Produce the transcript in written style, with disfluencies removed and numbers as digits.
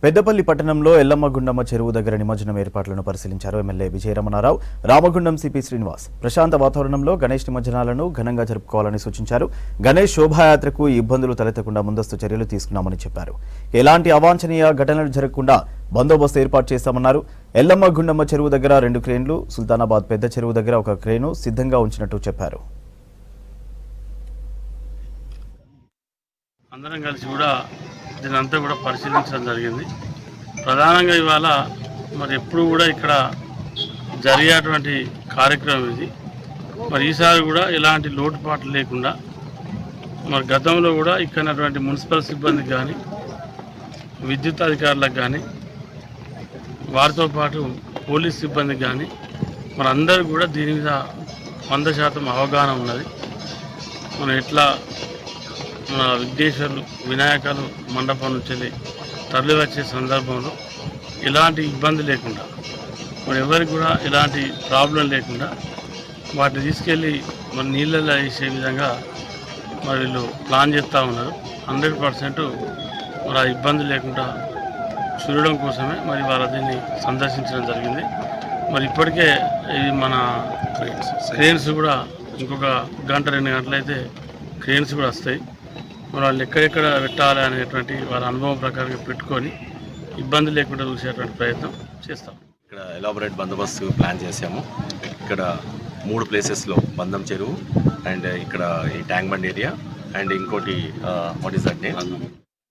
పెద్దపల్లి పట్టణంలో ఎల్లమ్మగుండమ్మ చెరువు దగ్గర నిమజ్జనం ఏర్పాట్లను పరిశీలించారు ఎమ్మెల్యే విజయరమణారావు. రామగుండం సిపి శ్రీనివాస్ ప్రశాంత వాతావరణంలో గణేష్ నిమజ్జనాలను ఘనంగా జరుపుకోవాలని సూచించారు. గణేష్ శోభాయాత్రకు ఇబ్బందులు తలెత్తకుండా ముందస్తు చర్యలు తీసుకున్నామని చెప్పారు. ఎలాంటి అవాంఛనీయ ఘటనలు జరగకుండా బందోబస్తు ఏర్పాటు చేశామన్నారు. ఎల్లమ్మగుండమ్మ చెరువు దగ్గర 2 క్రేన్లు, సుల్తానాబాద్ పెద్ద చెరువు దగ్గర 1 క్రేను సిద్ధంగా ఉంచినట్టు చెప్పారు. అందరం కలిసి కూడా దీనంతా కూడా పరిశీలించడం జరిగింది. ప్రధానంగా ఇవాళ మరి ఎప్పుడు కూడా ఇక్కడ జరిగేటువంటి కార్యక్రమం ఇది. మరి ఈసారి కూడా ఎలాంటి లోటుపాట్లు లేకుండా మరి గతంలో కూడా ఇక్కడ మున్సిపల్ సిబ్బందికి కానీ విద్యుత్ అధికారులకు కానీ వారితో పాటు పోలీస్ సిబ్బందికి కానీ మరి అందరూ కూడా దీని మీద 100% అవగాహన ఉన్నది. మనం ఎట్లా మన విఘ్నేశ్వరులు వినాయకులు మండపం నుంచి తరలి వచ్చే సందర్భంలో ఎలాంటి ఇబ్బంది లేకుండా మరి ఎవరికి కూడా ఎలాంటి ప్రాబ్లం లేకుండా వాటిని తీసుకెళ్ళి మరి నీళ్ళల్లో వేసే విధంగా మరి వీళ్ళు ప్లాన్ చేస్తూ ఉన్నారు. 100% మరి ఆ ఇబ్బంది లేకుండా చూడడం కోసమే మరి వారు దీన్ని సందర్శించడం జరిగింది. మరి ఇప్పటికే ఇవి మన క్రేన్స్ కూడా ఇంకొక 1-2 గంటలైతే క్రేన్స్ కూడా వస్తాయి. మరి వాళ్ళు ఎక్కడెక్కడ పెట్టాలి అనేటువంటి వాళ్ళ అనుభవం ప్రకారంగా పెట్టుకొని ఇబ్బంది లేకుండా చూసేటువంటి ప్రయత్నం చేస్తాం. ఇక్కడ ఎలాబొరేట్ బందోబస్తు ప్లాన్ చేసాము. ఇక్కడ 3 ప్లేసెస్లో బందం చెరువు అండ్ ఇక్కడ ఈ ట్యాంక్ బండ్ ఏరియా అండ్ ఇంకోటి వాట్ ఈస్ దట్ నేమ్